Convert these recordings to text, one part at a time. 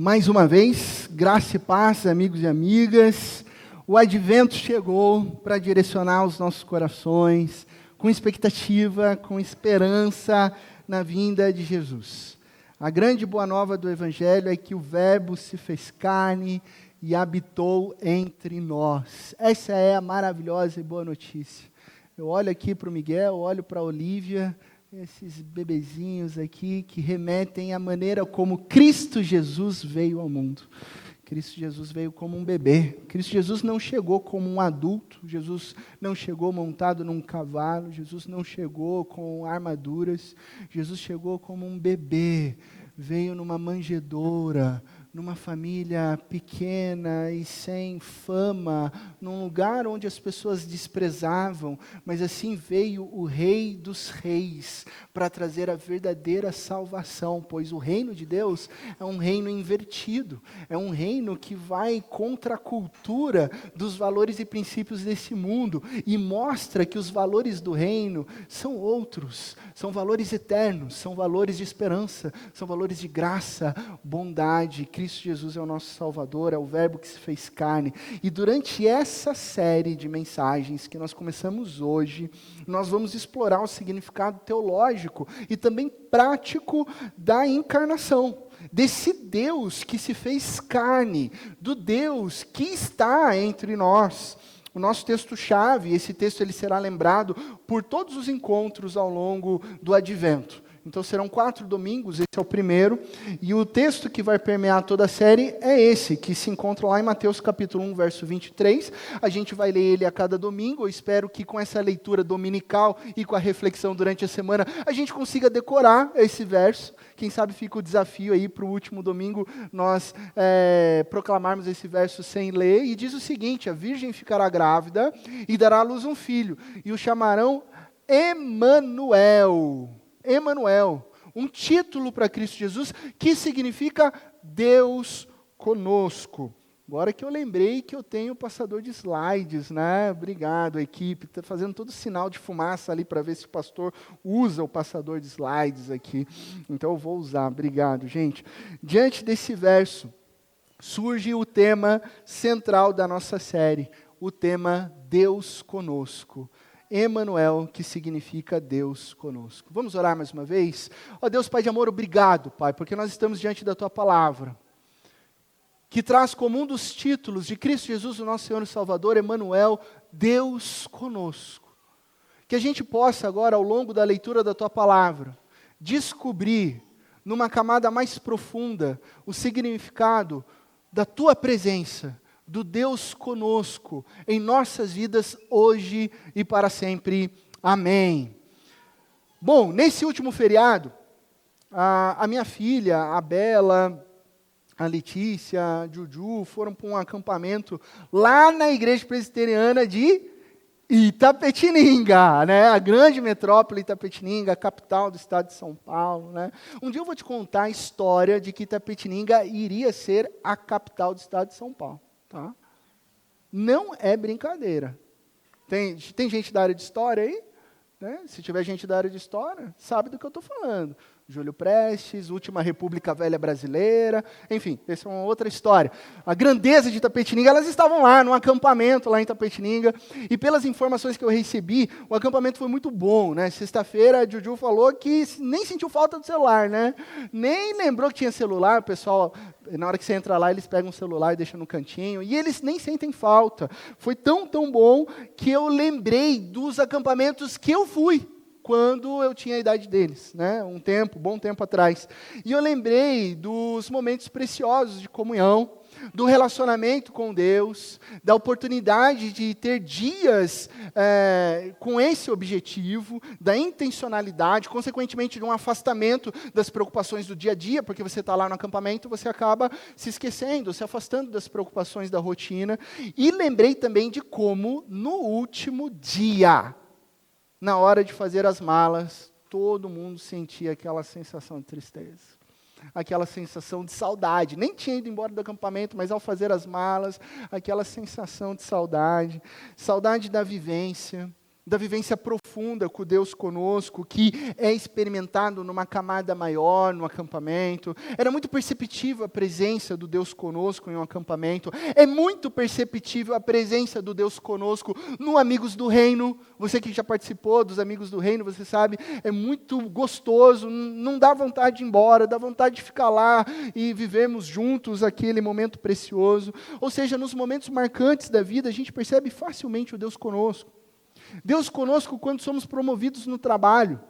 Mais uma vez, graça e paz, amigos e amigas. O advento chegou para direcionar os nossos corações com expectativa, com esperança na vinda de Jesus. A grande boa nova do Evangelho é que o Verbo se fez carne e habitou entre nós. Essa é a maravilhosa e boa notícia. Eu olho aqui para o Miguel, olho para a Olívia, esses bebezinhos aqui que remetem à maneira como Cristo Jesus veio ao mundo. Cristo Jesus veio como um bebê. Cristo Jesus não chegou como um adulto. Jesus não chegou montado num cavalo. Jesus não chegou com armaduras. Jesus chegou como um bebê. Veio numa manjedoura, numa família pequena e sem fama, num lugar onde as pessoas desprezavam, mas assim veio o Rei dos Reis para trazer a verdadeira salvação, pois o reino de Deus é um reino invertido, é um reino que vai contra a cultura dos valores e princípios desse mundo e mostra que os valores do reino são outros, são valores eternos, são valores de esperança, são valores de graça, bondade. Cristo Jesus é o nosso Salvador, é o Verbo que se fez carne. E durante essa série de mensagens que nós começamos hoje, nós vamos explorar o significado teológico e também prático da encarnação, desse Deus que se fez carne, do Deus que está entre nós. O nosso texto-chave, esse texto ele será lembrado por todos os encontros ao longo do Advento. Então serão 4 domingos, esse é o primeiro, e o texto que vai permear toda a série é esse, que se encontra lá em Mateus capítulo 1, verso 23, a gente vai ler ele a cada domingo, eu espero que com essa leitura dominical e com a reflexão durante a semana, a gente consiga decorar esse verso, quem sabe fica o desafio aí para o último domingo, nós proclamarmos esse verso sem ler, e diz o seguinte: a virgem ficará grávida e dará à luz um filho, e o chamarão Emanuel. Emanuel, um título para Cristo Jesus que significa Deus conosco. Agora que eu lembrei que eu tenho o passador de slides, né? Obrigado, equipe. Está fazendo todo sinal de fumaça ali para ver se o pastor usa o passador de slides aqui. Então eu vou usar. Obrigado, gente. Diante desse verso, surge o tema central da nossa série, o tema Deus conosco. Emanuel, que significa Deus conosco. Vamos orar mais uma vez? Ó Deus, Pai de amor, obrigado, Pai, porque nós estamos diante da Tua palavra, que traz como um dos títulos de Cristo Jesus, o nosso Senhor e Salvador, Emanuel, Deus conosco. Que a gente possa agora, ao longo da leitura da Tua palavra, descobrir, numa camada mais profunda, o significado da Tua presença, do Deus conosco, em nossas vidas, hoje e para sempre. Amém. Bom, nesse último feriado, a minha filha, a Bela, a Letícia, a Juju, foram para um acampamento lá na Igreja Presbiteriana de Itapetininga, né? A grande metrópole Itapetininga, a capital do estado de São Paulo, né? Um dia eu vou te contar a história de que Itapetininga iria ser a capital do estado de São Paulo. Tá? Não é brincadeira. Tem gente da área de história aí? Né? Se tiver gente da área de história, sabe do que eu estou falando. Júlio Prestes, Última República Velha Brasileira, enfim, essa é uma outra história. A grandeza de Itapetininga, elas estavam lá, num acampamento lá em Itapetininga, e pelas informações que eu recebi, o acampamento foi muito bom, né? Sexta-feira a Juju falou que nem sentiu falta do celular, né? Nem lembrou que tinha celular, o pessoal, na hora que você entra lá, eles pegam o celular e deixam no cantinho, e eles nem sentem falta. Foi tão bom que eu lembrei dos acampamentos que eu fui, quando eu tinha a idade deles, né? Bom tempo atrás. E eu lembrei dos momentos preciosos de comunhão, do relacionamento com Deus, da oportunidade de ter dias com esse objetivo, da intencionalidade, consequentemente de um afastamento das preocupações do dia a dia, porque você está lá no acampamento, você acaba se esquecendo, se afastando das preocupações da rotina. E lembrei também de como, no último dia, na hora de fazer as malas, todo mundo sentia aquela sensação de tristeza, aquela sensação de saudade. Nem tinha ido embora do acampamento, mas ao fazer as malas, aquela sensação de saudade, saudade da vivência profunda profunda com o Deus conosco, que é experimentado numa camada maior, no acampamento. Era muito perceptível a presença do Deus conosco em um acampamento. É muito perceptível a presença do Deus conosco no Amigos do Reino. Você que já participou dos Amigos do Reino, você sabe, é muito gostoso, não dá vontade de ir embora, dá vontade de ficar lá e vivermos juntos aquele momento precioso. Ou seja, nos momentos marcantes da vida, a gente percebe facilmente o Deus conosco. Deus conosco quando somos promovidos no trabalho.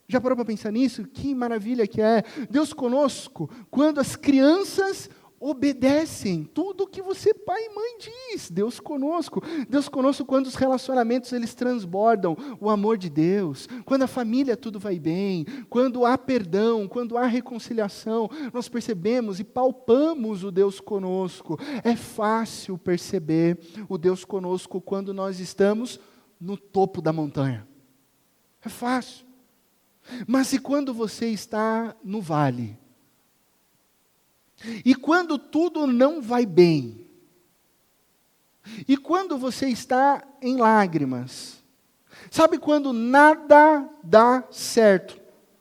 Já parou para pensar nisso? Que maravilha que é. Deus conosco quando as crianças obedecem tudo o que você, pai e mãe, diz. Deus conosco. Deus conosco quando os relacionamentos eles transbordam o amor de Deus. Quando a família tudo vai bem. Quando há perdão, quando há reconciliação. Nós percebemos e palpamos o Deus conosco. É fácil perceber o Deus conosco quando nós estamos no topo da montanha. É fácil. Mas e quando você está no vale? E quando tudo não vai bem? E quando você está em lágrimas? Sabe quando nada dá certo?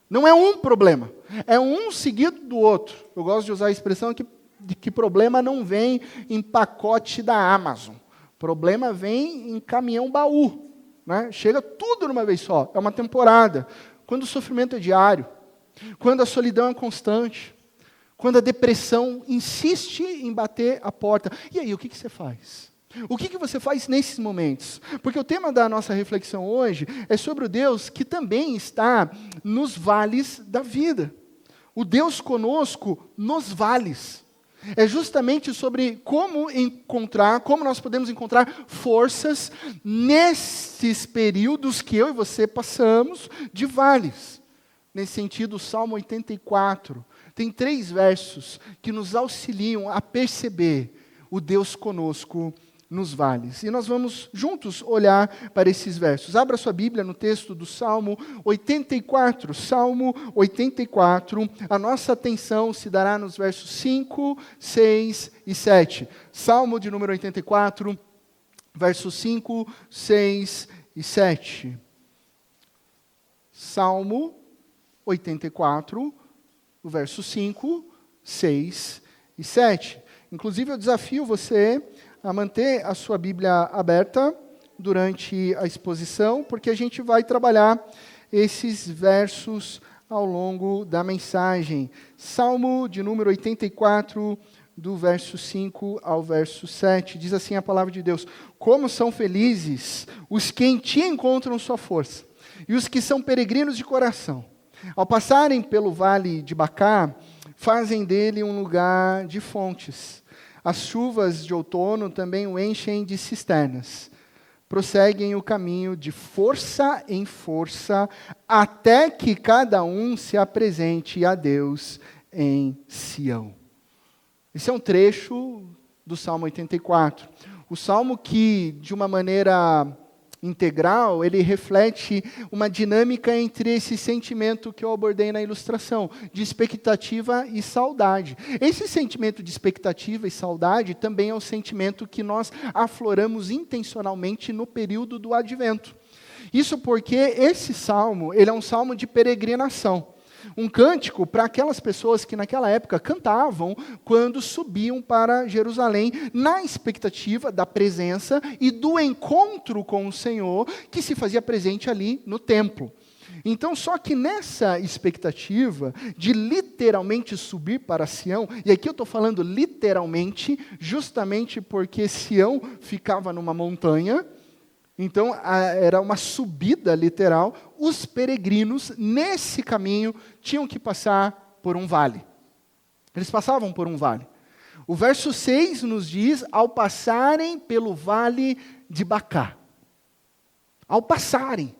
Não é um problema, é um seguido do outro. Eu gosto de usar a expressão de que problema não vem em pacote da Amazon. Problema vem em caminhão baú. Né? Chega tudo numa vez só, é uma temporada. Quando o sofrimento é diário, quando a solidão é constante, quando a depressão insiste em bater a porta. E aí, o que você faz? O que você faz nesses momentos? Porque o tema da nossa reflexão hoje é sobre o Deus que também está nos vales da vida. O Deus conosco nos vales. É justamente sobre como nós podemos encontrar forças nesses períodos que eu e você passamos de vales. Nesse sentido, o Salmo 84 tem 3 versos que nos auxiliam a perceber o Deus conosco nos vales. E nós vamos juntos olhar para esses versos. Abra sua Bíblia no texto do Salmo 84. Salmo 84. A nossa atenção se dará nos versos 5, 6 e 7. Salmo de número 84, versos 5, 6 e 7. Salmo 84, o verso 5, 6 e 7. Inclusive, eu desafio você a manter a sua Bíblia aberta durante a exposição, porque a gente vai trabalhar esses versos ao longo da mensagem. Salmo de número 84, do verso 5 ao verso 7, diz assim a palavra de Deus: como são felizes os que em ti encontram sua força, e os que são peregrinos de coração. Ao passarem pelo vale de Bacá, fazem dele um lugar de fontes. As chuvas de outono também o enchem de cisternas. Prosseguem o caminho de força em força, até que cada um se apresente a Deus em Sião. Esse é um trecho do Salmo 84. O Salmo que, de uma maneira integral, ele reflete uma dinâmica entre esse sentimento que eu abordei na ilustração, de expectativa e saudade. Esse sentimento de expectativa e saudade também é o sentimento que nós afloramos intencionalmente no período do Advento. Isso porque esse salmo, ele é um salmo de peregrinação. Um cântico para aquelas pessoas que naquela época cantavam quando subiam para Jerusalém, na expectativa da presença e do encontro com o Senhor, que se fazia presente ali no templo. Então, só que nessa expectativa de literalmente subir para Sião, e aqui eu estou falando literalmente, justamente porque Sião ficava numa montanha, então, era uma subida literal. Os peregrinos, nesse caminho, tinham que passar por um vale. Eles passavam por um vale. O verso 6 nos diz, ao passarem pelo vale de Bacá. Ao passarem.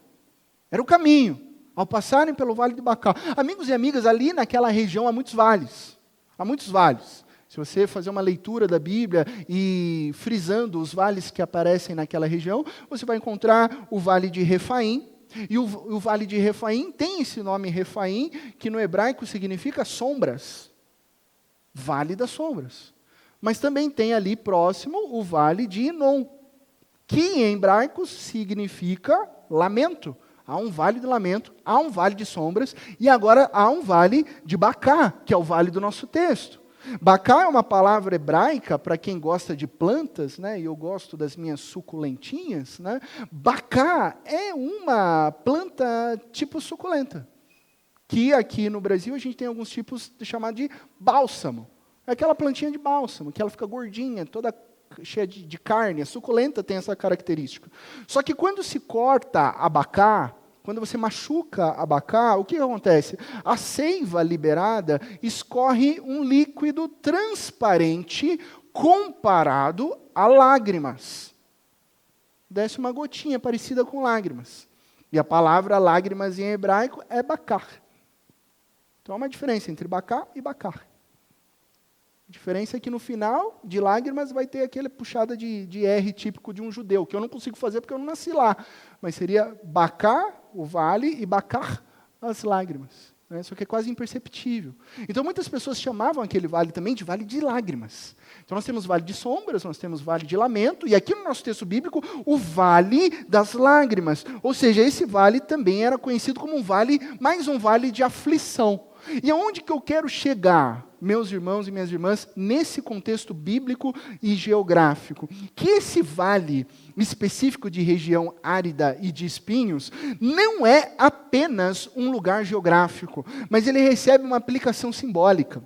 Era o caminho. Ao passarem pelo vale de Bacá. Amigos e amigas, ali naquela região há muitos vales. Há muitos vales. Se você fazer uma leitura da Bíblia e frisando os vales que aparecem naquela região, você vai encontrar o Vale de Refaim. E o Vale de Refaim tem esse nome Refaim, que no hebraico significa sombras. Vale das sombras. Mas também tem ali próximo o Vale de Inom, que em hebraico significa lamento. Há um vale de lamento, há um vale de sombras, e agora há um vale de Bacá, que é o vale do nosso texto. Bacá é uma palavra hebraica para quem gosta de plantas, né? E eu gosto das minhas suculentinhas, né? Bacá é uma planta tipo suculenta, que aqui no Brasil a gente tem alguns tipos chamados de bálsamo. É aquela plantinha de bálsamo, que ela fica gordinha, toda cheia de carne. A suculenta tem essa característica. Só que quando se corta abacá, quando você machuca abacá, o que acontece? A seiva liberada escorre um líquido transparente comparado a lágrimas. Desce uma gotinha parecida com lágrimas. E a palavra lágrimas em hebraico é bakar. Então há uma diferença entre bacá e bakar. A diferença é que no final de lágrimas vai ter aquele puxada de R típico de um judeu, que eu não consigo fazer porque eu não nasci lá. Mas seria Bacá, o vale, e Bacar, as lágrimas. Né? Só que é quase imperceptível. Então muitas pessoas chamavam aquele vale também de vale de lágrimas. Então nós temos vale de sombras, nós temos vale de lamento, e aqui no nosso texto bíblico, o vale das lágrimas. Ou seja, esse vale também era conhecido como um vale, mais um vale de aflição. E aonde que eu quero chegar, meus irmãos e minhas irmãs, nesse contexto bíblico e geográfico? Que esse vale específico de região árida e de espinhos não é apenas um lugar geográfico, mas ele recebe uma aplicação simbólica.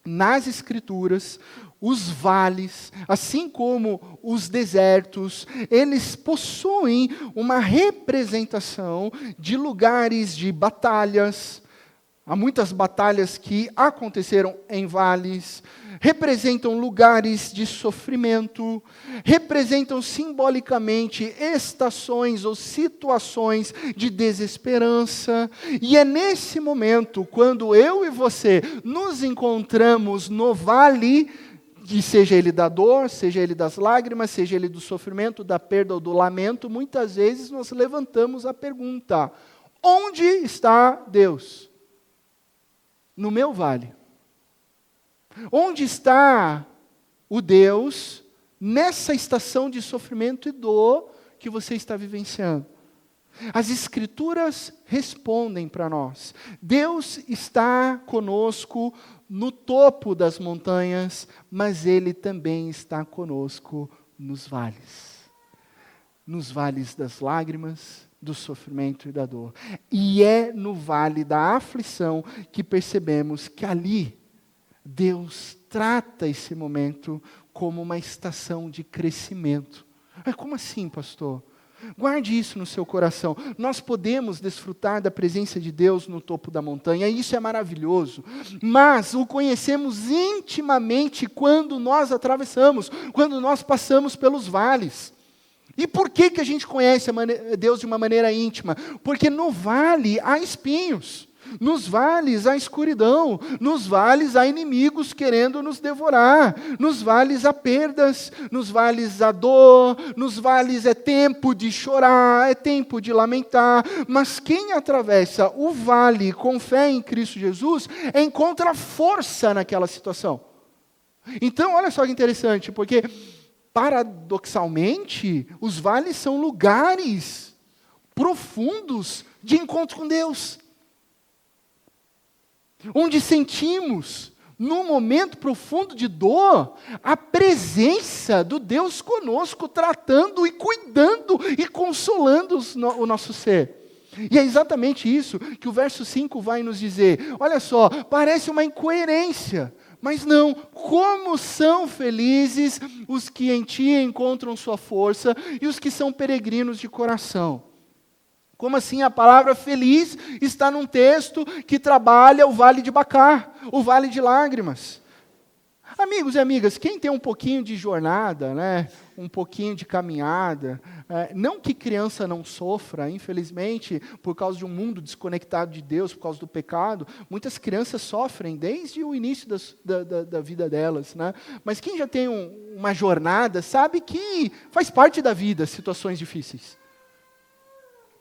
Nas Escrituras, os vales, assim como os desertos, eles possuem uma representação de lugares de batalhas. Há muitas batalhas que aconteceram em vales, representam lugares de sofrimento, representam simbolicamente estações ou situações de desesperança. E é nesse momento, quando eu e você nos encontramos no vale, que seja ele da dor, seja ele das lágrimas, seja ele do sofrimento, da perda ou do lamento, muitas vezes nós levantamos a pergunta: onde está Deus? No meu vale. Onde está o Deus nessa estação de sofrimento e dor que você está vivenciando? As Escrituras respondem para nós. Deus está conosco no topo das montanhas, mas Ele também está conosco nos vales. Nos vales das lágrimas, do sofrimento e da dor. E é no vale da aflição que percebemos que ali Deus trata esse momento como uma estação de crescimento. Como assim, pastor? Guarde isso no seu coração. Nós podemos desfrutar da presença de Deus no topo da montanha, e isso é maravilhoso. Mas o conhecemos intimamente quando nós atravessamos, quando nós passamos pelos vales. E por que a gente conhece Deus de uma maneira íntima? Porque no vale há espinhos, nos vales há escuridão, nos vales há inimigos querendo nos devorar, nos vales há perdas, nos vales há dor, nos vales é tempo de chorar, é tempo de lamentar, mas quem atravessa o vale com fé em Cristo Jesus, encontra força naquela situação. Então, olha só que interessante, porque paradoxalmente, os vales são lugares profundos de encontro com Deus. Onde sentimos, num momento profundo de dor, a presença do Deus conosco, tratando e cuidando e consolando o nosso ser. E é exatamente isso que o verso 5 vai nos dizer. Olha só, parece uma incoerência. Mas não, como são felizes os que em ti encontram sua força e os que são peregrinos de coração. Como assim a palavra feliz está num texto que trabalha o vale de Bacar, o vale de lágrimas? Amigos e amigas, quem tem um pouquinho de jornada, né, um pouquinho de caminhada, não que criança não sofra, infelizmente, por causa de um mundo desconectado de Deus, por causa do pecado, muitas crianças sofrem desde o início da vida delas, né? Mas quem já tem uma jornada sabe que faz parte da vida situações difíceis.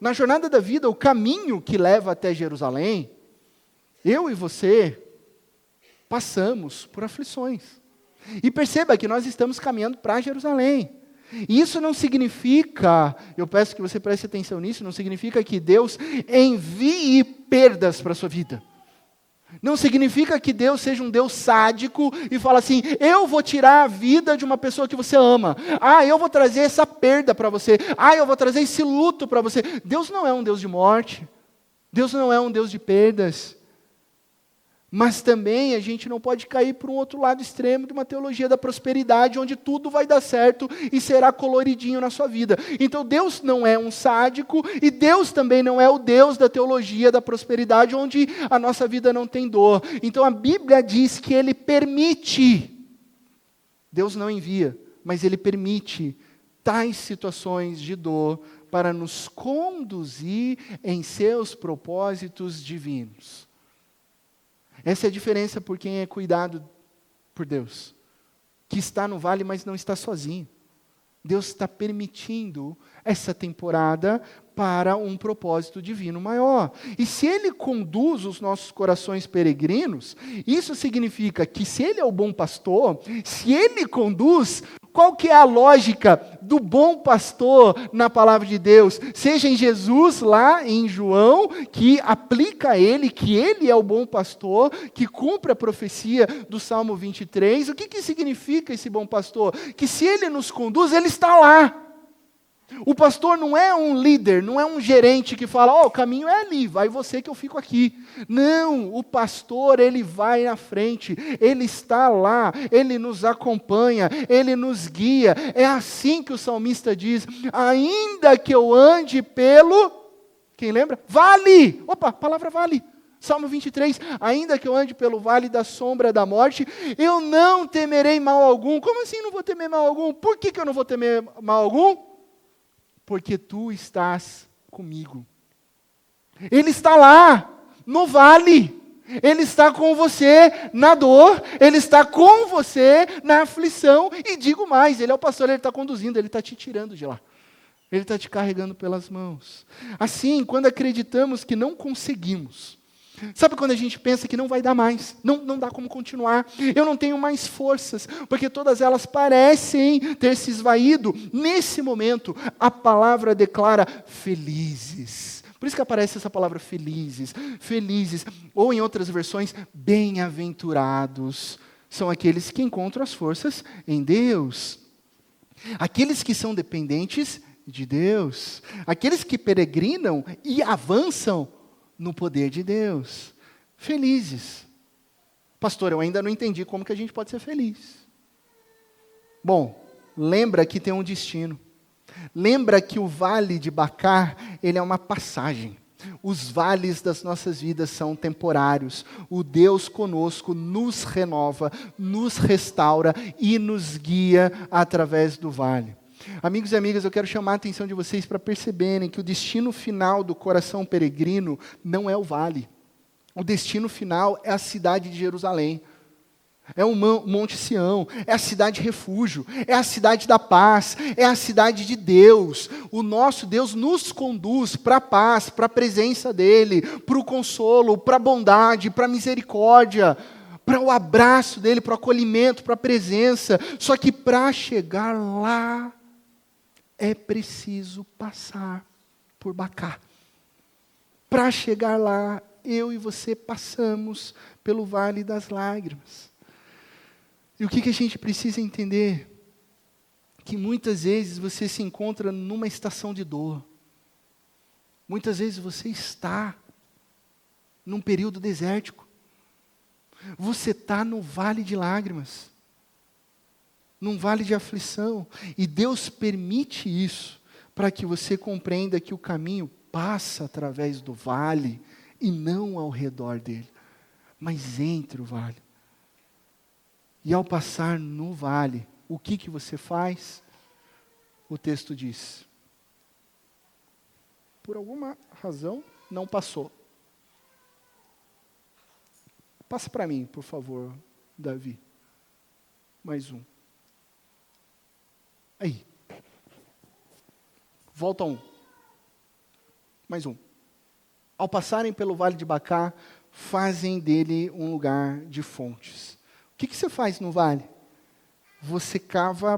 Na jornada da vida, o caminho que leva até Jerusalém, eu e você passamos por aflições. E perceba que nós estamos caminhando para Jerusalém. E isso não significa, eu peço que você preste atenção nisso, não significa que Deus envie perdas para a sua vida. Não significa que Deus seja um Deus sádico e fala assim, eu vou tirar a vida de uma pessoa que você ama. Eu vou trazer essa perda para você. Eu vou trazer esse luto para você. Deus não é um Deus de morte. Deus não é um Deus de perdas. Mas também a gente não pode cair para um outro lado extremo de uma teologia da prosperidade, onde tudo vai dar certo e será coloridinho na sua vida. Então Deus não é um sádico e Deus também não é o Deus da teologia da prosperidade, onde a nossa vida não tem dor. Então a Bíblia diz que Ele permite, Deus não envia, mas Ele permite tais situações de dor para nos conduzir em seus propósitos divinos. Essa é a diferença por quem é cuidado por Deus, que está no vale, mas não está sozinho. Deus está permitindo essa temporada para um propósito divino maior. E se Ele conduz os nossos corações peregrinos, isso significa que se Ele é o bom pastor, se Ele conduz, qual que é a lógica do bom pastor na palavra de Deus? Seja em Jesus, lá em João, que aplica a Ele, que Ele é o bom pastor, que cumpre a profecia do Salmo 23. O que significa esse bom pastor? Que se Ele nos conduz, Ele está lá. O pastor não é um líder, não é um gerente que fala, o caminho é ali, vai você que eu fico aqui. Não, o pastor, ele vai na frente, ele está lá, ele nos acompanha, ele nos guia. É assim que o salmista diz, ainda que eu ande pelo, quem lembra? Vale! Opa, palavra vale. Salmo 23, ainda que eu ande pelo vale da sombra da morte, eu não temerei mal algum. Como assim não vou temer mal algum? Por que eu não vou temer mal algum? Porque tu estás comigo. Ele está lá, no vale. Ele está com você na dor. Ele está com você na aflição. E digo mais, Ele é o pastor, Ele está conduzindo, Ele está te tirando de lá. Ele está te carregando pelas mãos. Assim, quando acreditamos que não conseguimos, sabe quando a gente pensa que não vai dar mais, não dá como continuar, eu não tenho mais forças, porque todas elas parecem ter se esvaído, nesse momento a palavra declara felizes. Por isso que aparece essa palavra felizes, felizes, ou em outras versões, bem-aventurados, são aqueles que encontram as forças em Deus, aqueles que são dependentes de Deus, aqueles que peregrinam e avançam no poder de Deus. Felizes. Pastor, eu ainda não entendi como que a gente pode ser feliz. Bom, lembra que tem um destino. Lembra que o vale de Bacar, ele é uma passagem. Os vales das nossas vidas são temporários. O Deus conosco nos renova, nos restaura e nos guia através do vale. Amigos e amigas, eu quero chamar a atenção de vocês para perceberem que o destino final do coração peregrino não é o vale. O destino final é a cidade de Jerusalém. É o Monte Sião, é a cidade refúgio, é a cidade da paz, é a cidade de Deus. O nosso Deus nos conduz para a paz, para a presença dEle, para o consolo, para a bondade, para a misericórdia, para o abraço dEle, para o acolhimento, para a presença. Só que para chegar lá, é preciso passar por Bacar. Para chegar lá, eu e você passamos pelo vale das lágrimas. E o que a gente precisa entender? Que muitas vezes você se encontra numa estação de dor. Muitas vezes você está num período desértico. Você está no vale de lágrimas. Num vale de aflição, e Deus permite isso, para que você compreenda que o caminho passa através do vale, e não ao redor dele, mas entre o vale. E ao passar no vale, o que você faz? O texto diz, por alguma razão, não passou. Passa para mim, por favor, Davi. Mais um. Aí. Volta um. Mais um. Ao passarem pelo vale de Bacar, fazem dele um lugar de fontes. O que você faz no vale? Você cava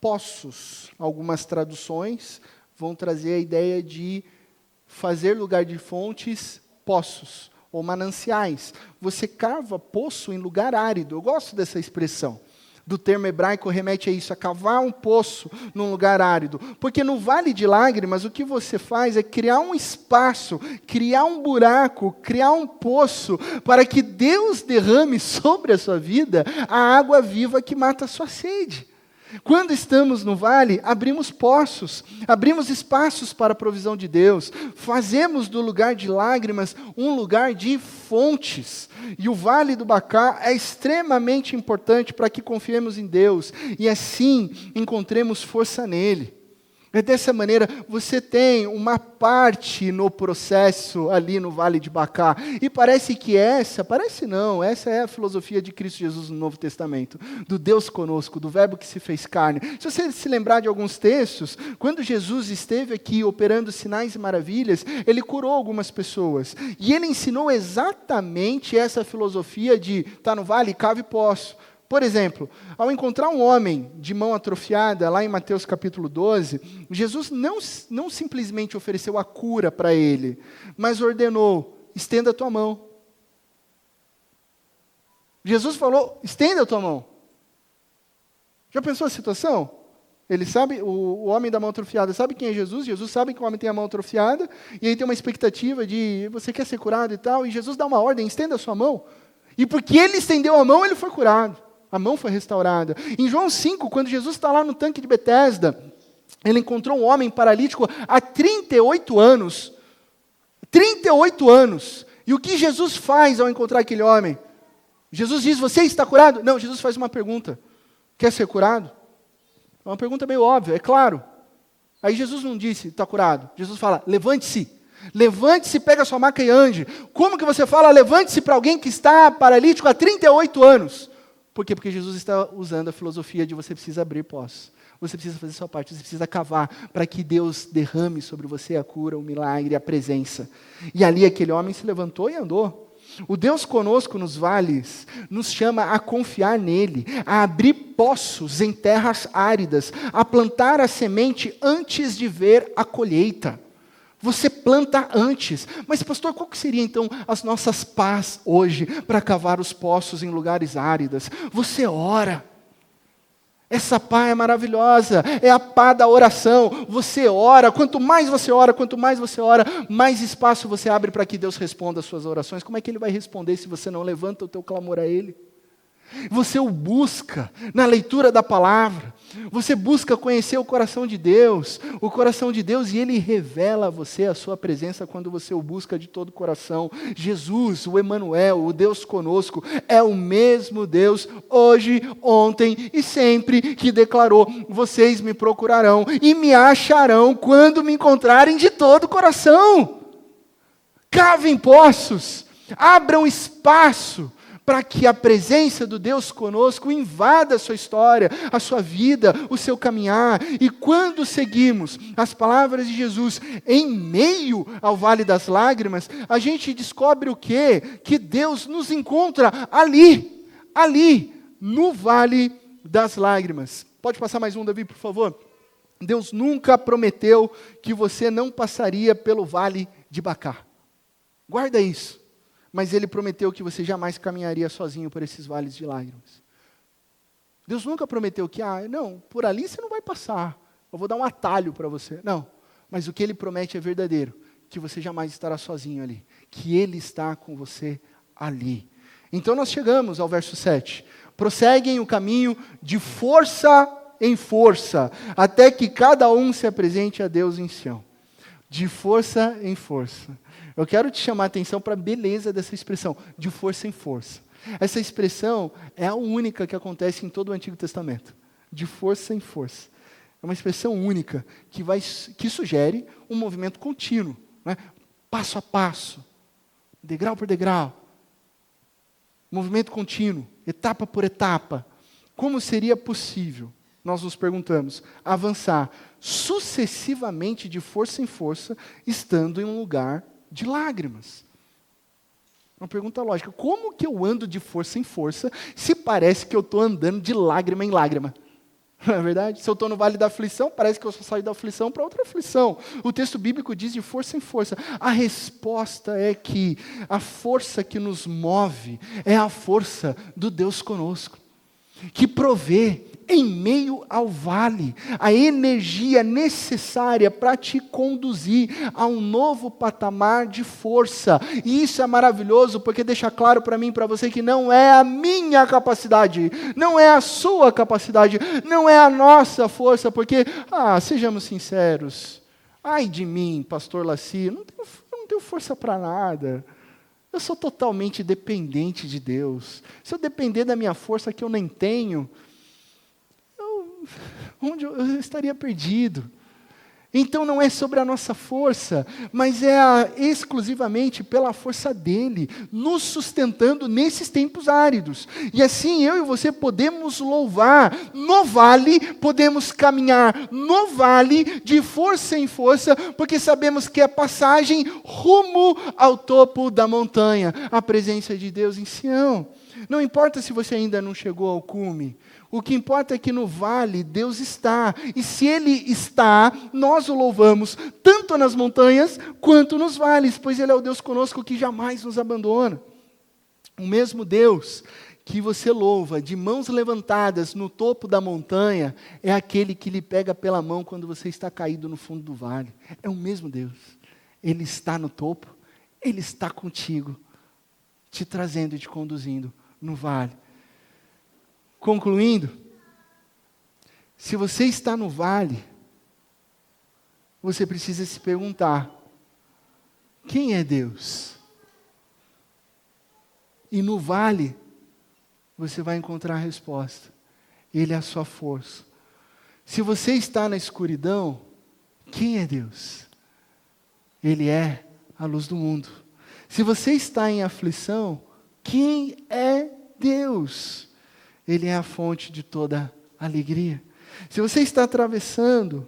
poços. Algumas traduções vão trazer a ideia de fazer lugar de fontes, poços, ou mananciais. Você cava poço em lugar árido. Eu gosto dessa expressão. Do termo hebraico remete a isso, a cavar um poço num lugar árido. Porque no Vale de Lágrimas, o que você faz é criar um espaço, criar um buraco, criar um poço, para que Deus derrame sobre a sua vida a água viva que mata a sua sede. Quando estamos no vale, abrimos poços, abrimos espaços para a provisão de Deus, fazemos do lugar de lágrimas um lugar de fontes. E o Vale do Bacá é extremamente importante para que confiemos em Deus e assim encontremos força nele. É dessa maneira, você tem uma parte no processo ali no Vale de Bacá. E parece essa é a filosofia de Cristo Jesus no Novo Testamento. Do Deus conosco, do verbo que se fez carne. Se você se lembrar de alguns textos, quando Jesus esteve aqui operando sinais e maravilhas, ele curou algumas pessoas. E ele ensinou exatamente essa filosofia de, está no vale, cave poço. Por exemplo, ao encontrar um homem de mão atrofiada, lá em Mateus capítulo 12, Jesus não simplesmente ofereceu a cura para ele, mas ordenou, estenda a tua mão. Jesus falou, estenda a tua mão. Já pensou a situação? Ele sabe, o homem da mão atrofiada sabe quem é Jesus, Jesus sabe que o homem tem a mão atrofiada, e aí tem uma expectativa de, você quer ser curado e tal, e Jesus dá uma ordem, estenda a sua mão. E porque ele estendeu a mão, ele foi curado. A mão foi restaurada. Em João 5, quando Jesus está lá no tanque de Betesda, ele encontrou um homem paralítico há 38 anos. 38 anos. E o que Jesus faz ao encontrar aquele homem? Jesus diz, você está curado? Não, Jesus faz uma pergunta. Quer ser curado? É uma pergunta meio óbvia, é claro. Aí Jesus não disse, está curado. Jesus fala, levante-se. Levante-se, pega a sua maca e ande. Como que você fala, levante-se para alguém que está paralítico há 38 anos? Por quê? Porque Jesus está usando a filosofia de você precisa abrir poços. Você precisa fazer a sua parte, você precisa cavar para que Deus derrame sobre você a cura, o milagre, a presença. E ali aquele homem se levantou e andou. O Deus conosco nos vales nos chama a confiar nele, a abrir poços em terras áridas, a plantar a semente antes de ver a colheita. Você planta antes. Mas, pastor, qual que seria então as nossas pás hoje para cavar os poços em lugares áridos? Você ora. Essa pá é maravilhosa, é a pá da oração. Você ora, quanto mais você ora, mais espaço você abre para que Deus responda as suas orações. Como é que Ele vai responder se você não levanta o teu clamor a Ele? Você o busca na leitura da palavra, você busca conhecer o coração de Deus, e Ele revela a você a sua presença quando você o busca de todo o coração. Jesus, o Emanuel, o Deus conosco, é o mesmo Deus hoje, ontem e sempre, que declarou, vocês me procurarão e me acharão quando me encontrarem de todo o coração. Cavem poços, abram espaço, para que a presença do Deus conosco invada a sua história, a sua vida, o seu caminhar. E quando seguimos as palavras de Jesus em meio ao Vale das Lágrimas, a gente descobre o quê? Que Deus nos encontra ali, no Vale das Lágrimas. Pode passar mais um, Davi, por favor? Deus nunca prometeu que você não passaria pelo Vale de Bacá. Guarda isso. Mas Ele prometeu que você jamais caminharia sozinho por esses vales de lágrimas. Deus nunca prometeu que, não, por ali você não vai passar, eu vou dar um atalho para você. Não, mas o que Ele promete é verdadeiro, que você jamais estará sozinho ali, que Ele está com você ali. Então nós chegamos ao verso 7. Prosseguem o caminho de força em força, até que cada um se apresente a Deus em Sião. De força em força. Eu quero te chamar a atenção para a beleza dessa expressão, de força em força. Essa expressão é a única que acontece em todo o Antigo Testamento. De força em força. É uma expressão única que sugere um movimento contínuo, né? Passo a passo, degrau por degrau. Movimento contínuo, etapa por etapa. Como seria possível, nós nos perguntamos, avançar sucessivamente de força em força, estando em um lugar de lágrimas? Uma pergunta lógica. Como que eu ando de força em força, se parece que eu estou andando de lágrima em lágrima? Não é verdade? Se eu estou no vale da aflição, parece que eu só saio da aflição para outra aflição. O texto bíblico diz de força em força. A resposta é que a força que nos move é a força do Deus conosco, que provê em meio ao vale a energia necessária para te conduzir a um novo patamar de força. E isso é maravilhoso, porque deixa claro para mim e para você que não é a minha capacidade, não é a sua capacidade, não é a nossa força, porque, sejamos sinceros, ai de mim, pastor Laci, eu não tenho força para nada. Eu sou totalmente dependente de Deus. Se eu depender da minha força que eu nem tenho, onde eu estaria perdido? Então não é sobre a nossa força, mas é exclusivamente pela força dele, nos sustentando nesses tempos áridos. E assim eu e você podemos louvar no vale, podemos caminhar no vale de força em força, porque sabemos que é passagem rumo ao topo da montanha, a presença de Deus em Sião. Não importa se você ainda não chegou ao cume, o que importa é que no vale Deus está, e se Ele está, nós o louvamos, tanto nas montanhas quanto nos vales, pois Ele é o Deus conosco que jamais nos abandona. O mesmo Deus que você louva de mãos levantadas no topo da montanha, é aquele que lhe pega pela mão quando você está caído no fundo do vale. É o mesmo Deus. Ele está no topo, Ele está contigo, te trazendo e te conduzindo no vale. Concluindo, se você está no vale, você precisa se perguntar: quem é Deus? E no vale, você vai encontrar a resposta. Ele é a sua força. Se você está na escuridão, quem é Deus? Ele é a luz do mundo. Se você está em aflição, quem é Deus? Ele é a fonte de toda alegria. Se você está atravessando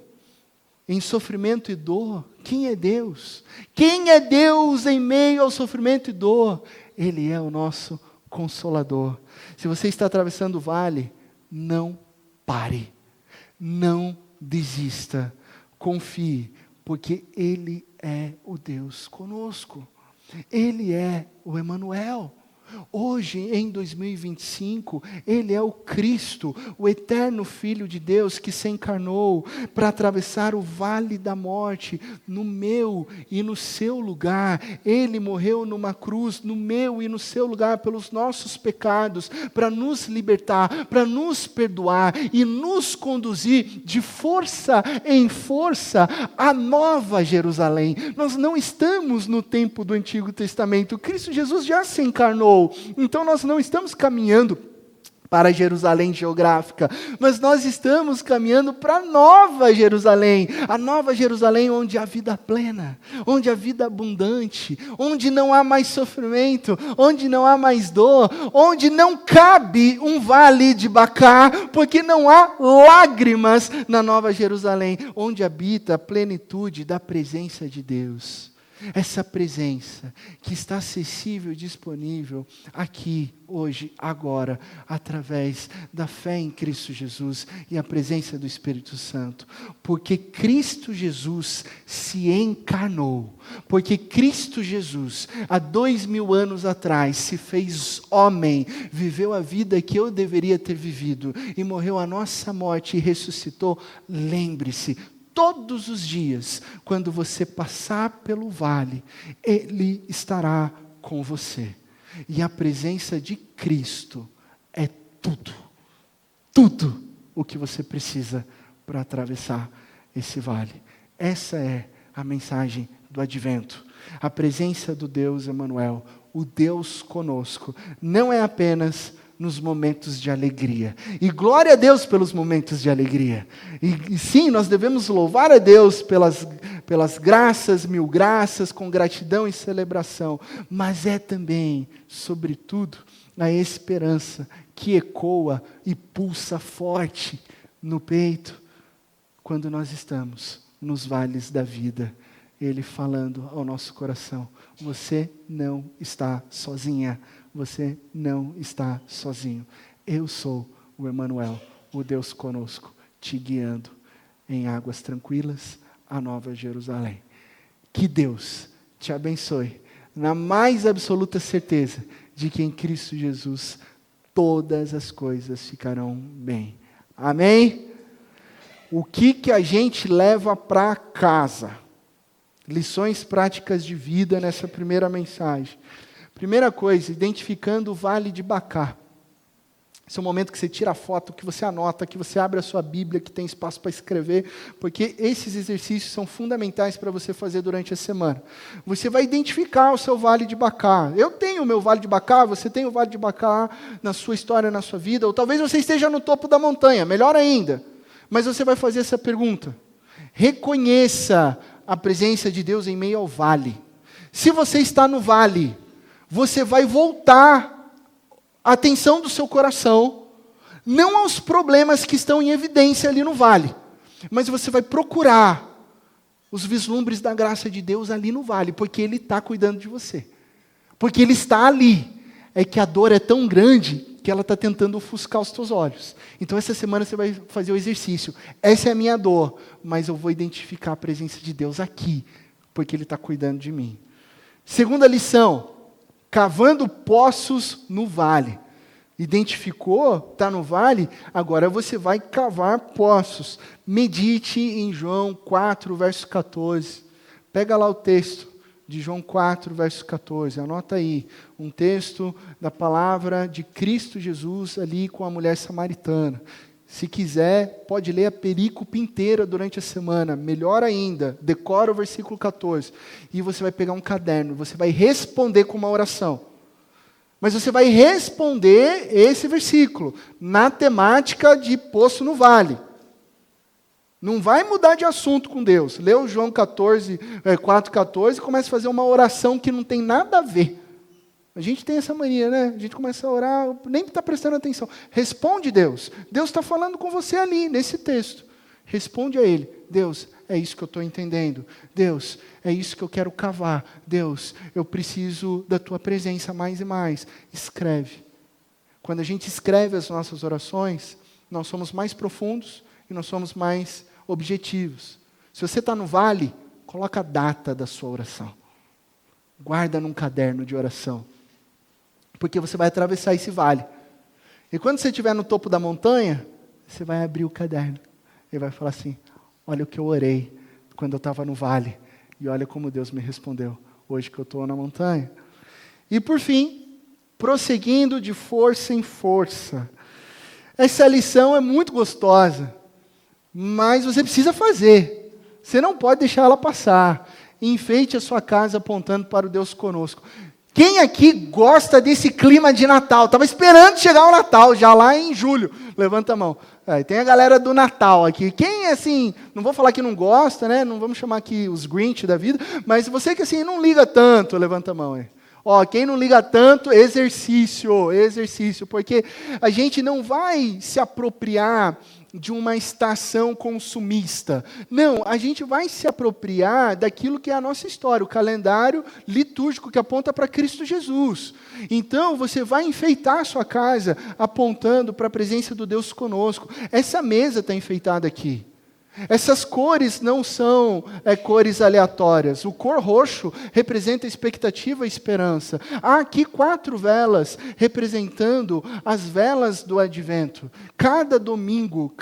em sofrimento e dor, quem é Deus? Quem é Deus em meio ao sofrimento e dor? Ele é o nosso Consolador. Se você está atravessando o vale, não pare, não desista, confie, porque Ele é o Deus conosco. Ele é o Emanuel. Hoje, em 2025, Ele é o Cristo, o eterno Filho de Deus que se encarnou para atravessar o vale da morte, no meu e no seu lugar. Ele morreu numa cruz, no meu e no seu lugar, pelos nossos pecados, para nos libertar, para nos perdoar e nos conduzir de força em força à nova Jerusalém. Nós não estamos no tempo do Antigo Testamento, Cristo Jesus já se encarnou. Então nós não estamos caminhando para Jerusalém geográfica, mas nós estamos caminhando para a Nova Jerusalém, a Nova Jerusalém onde há vida plena, onde há vida abundante, onde não há mais sofrimento, onde não há mais dor, onde não cabe um vale de Bacá, porque não há lágrimas na Nova Jerusalém, onde habita a plenitude da presença de Deus. Essa presença que está acessível e disponível aqui, hoje, agora, através da fé em Cristo Jesus e a presença do Espírito Santo. Porque Cristo Jesus se encarnou, porque Cristo Jesus, há 2000 anos atrás, se fez homem, viveu a vida que eu deveria ter vivido e morreu a nossa morte e ressuscitou. Lembre-se, todos os dias, quando você passar pelo vale, Ele estará com você. E a presença de Cristo é tudo o que você precisa para atravessar esse vale. Essa é a mensagem do Advento. A presença do Deus Emanuel, o Deus conosco, não é apenas nos momentos de alegria. E glória a Deus pelos momentos de alegria. E sim, nós devemos louvar a Deus pelas graças, mil graças, com gratidão e celebração. Mas é também, sobretudo, a esperança que ecoa e pulsa forte no peito quando nós estamos nos vales da vida. Ele falando ao nosso coração: você não está sozinha. Você não está sozinho. Eu sou o Emanuel, o Deus conosco, te guiando em águas tranquilas, a Nova Jerusalém. Que Deus te abençoe, na mais absoluta certeza de que em Cristo Jesus todas as coisas ficarão bem. Amém? O que a gente leva para casa? Lições práticas de vida nessa primeira mensagem. Primeira coisa, identificando o Vale de Baká. Esse é o momento que você tira a foto, que você anota, que você abre a sua Bíblia, que tem espaço para escrever, porque esses exercícios são fundamentais para você fazer durante a semana. Você vai identificar o seu Vale de Baká. Eu tenho o meu Vale de Baká, você tem o Vale de Baká na sua história, na sua vida, ou talvez você esteja no topo da montanha, melhor ainda. Mas você vai fazer essa pergunta. Reconheça a presença de Deus em meio ao vale. Se você está no vale, você vai voltar a atenção do seu coração, não aos problemas que estão em evidência ali no vale, mas você vai procurar os vislumbres da graça de Deus ali no vale, porque Ele está cuidando de você. Porque Ele está ali. É que a dor é tão grande que ela está tentando ofuscar os teus olhos. Então essa semana você vai fazer o exercício. Essa é a minha dor, mas eu vou identificar a presença de Deus aqui, porque Ele está cuidando de mim. Segunda lição, cavando poços no vale. Identificou, está no vale, agora você vai cavar poços. Medite em João 4, verso 14. Pega lá o texto de João 4, verso 14. Anota aí, um texto da palavra de Cristo Jesus ali com a mulher samaritana. Se quiser, pode ler a perícope inteira durante a semana. Melhor ainda, decora o versículo 14. E você vai pegar um caderno, você vai responder com uma oração. Mas você vai responder esse versículo na temática de poço no vale. Não vai mudar de assunto com Deus. Lê o João 4,14 e começa a fazer uma oração que não tem nada a ver. A gente tem essa mania, né? A gente começa a orar, nem está prestando atenção. Responde Deus. Deus está falando com você ali, nesse texto. Responde a Ele. Deus, é isso que eu estou entendendo. Deus, é isso que eu quero cavar. Deus, eu preciso da Tua presença mais e mais. Escreve. Quando a gente escreve as nossas orações, nós somos mais profundos e nós somos mais objetivos. Se você está no vale, coloca a data da sua oração. Guarda num caderno de oração. Porque você vai atravessar esse vale. E quando você estiver no topo da montanha, você vai abrir o caderno. E vai falar assim, olha o que eu orei quando eu estava no vale. E olha como Deus me respondeu, hoje que eu estou na montanha. E por fim, prosseguindo de força em força. Essa lição é muito gostosa. Mas você precisa fazer. Você não pode deixar ela passar. Enfeite a sua casa apontando para o Deus conosco. Quem aqui gosta desse clima de Natal? Estava esperando chegar o Natal, já lá em julho. Levanta a mão. Tem a galera do Natal aqui. Quem, assim, não vou falar que não gosta, né? Não vamos chamar aqui os Grinch da vida. Mas você que, assim, não liga tanto, levanta a mão aí. Ó, quem não liga tanto, exercício, porque a gente não vai se apropriar de uma estação consumista. Não, a gente vai se apropriar daquilo que é a nossa história, o calendário litúrgico que aponta para Cristo Jesus. Então, você vai enfeitar a sua casa apontando para a presença do Deus conosco. Essa mesa está enfeitada aqui. Essas cores não são cores aleatórias. O cor roxo representa expectativa e esperança. Há aqui 4 velas representando as velas do advento. Cada domingo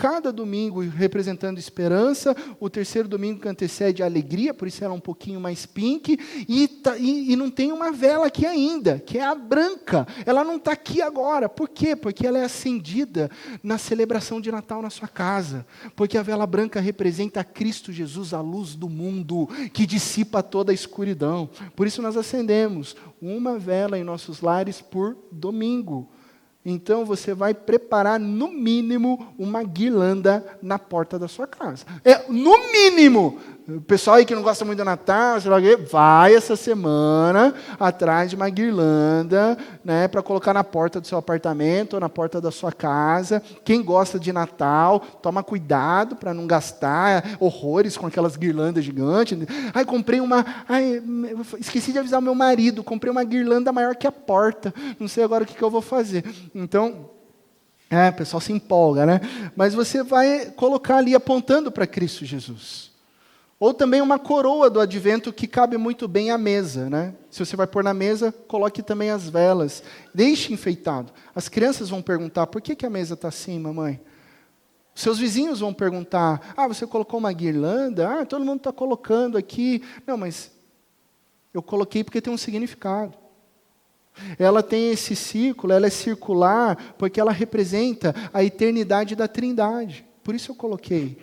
representando esperança. O terceiro domingo que antecede a alegria, por isso ela é um pouquinho mais pink. E não tem uma vela aqui ainda, que é a branca. Ela não está aqui agora. Por quê? Porque ela é acendida na celebração de Natal na sua casa. Porque a vela branca representa a Cristo Jesus, a luz do mundo, que dissipa toda a escuridão. Por isso nós acendemos uma vela em nossos lares por domingo. Então você vai preparar, no mínimo, uma guirlanda na porta da sua casa. No mínimo! O pessoal aí que não gosta muito do Natal, vai essa semana atrás de uma guirlanda, né, para colocar na porta do seu apartamento ou na porta da sua casa. Quem gosta de Natal, toma cuidado para não gastar horrores com aquelas guirlandas gigantes. Esqueci de avisar o meu marido, comprei uma guirlanda maior que a porta. Não sei agora o que eu vou fazer. Então, O pessoal se empolga, né? Mas você vai colocar ali apontando para Cristo Jesus. Ou também uma coroa do advento que cabe muito bem à mesa, né? Se você vai pôr na mesa, coloque também as velas. Deixe enfeitado. As crianças vão perguntar, por que a mesa está assim, mamãe? Seus vizinhos vão perguntar, você colocou uma guirlanda? Todo mundo está colocando aqui. Não, mas eu coloquei porque tem um significado. Ela tem esse círculo, ela é circular, porque ela representa a eternidade da Trindade. Por isso eu coloquei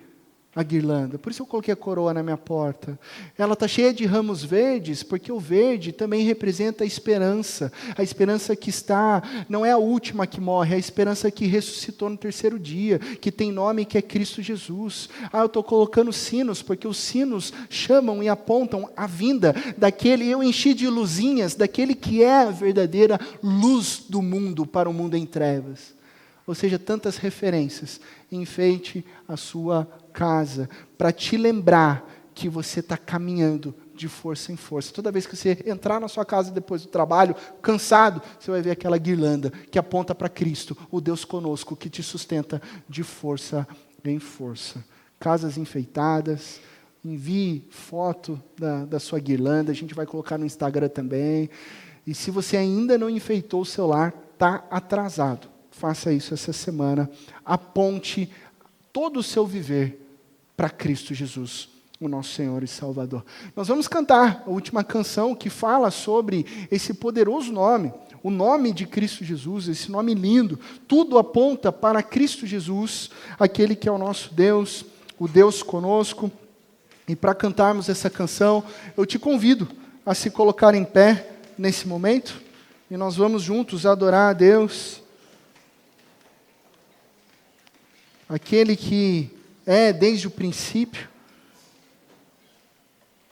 a guirlanda, por isso eu coloquei a coroa na minha porta. Ela está cheia de ramos verdes, porque o verde também representa a esperança que está, não é a última que morre, é a esperança que ressuscitou no terceiro dia, que tem nome que é Cristo Jesus. Eu estou colocando sinos, porque os sinos chamam e apontam a vinda daquele, eu enchi de luzinhas, daquele que é a verdadeira luz do mundo para o mundo em trevas. Ou seja, tantas referências. Enfeite a sua casa, para te lembrar que você está caminhando de força em força. Toda vez que você entrar na sua casa depois do trabalho, cansado, você vai ver aquela guirlanda que aponta para Cristo, o Deus conosco, que te sustenta de força em força. Casas enfeitadas, envie foto da sua guirlanda, a gente vai colocar no Instagram também. E se você ainda não enfeitou o seu lar, está atrasado. Faça isso essa semana. Aponte todo o seu viver para Cristo Jesus, o nosso Senhor e Salvador. Nós vamos cantar a última canção que fala sobre esse poderoso nome, o nome de Cristo Jesus, esse nome lindo. Tudo aponta para Cristo Jesus, aquele que é o nosso Deus, o Deus conosco. E para cantarmos essa canção, eu te convido a se colocar em pé nesse momento, e nós vamos juntos adorar a Deus, aquele que é desde o princípio,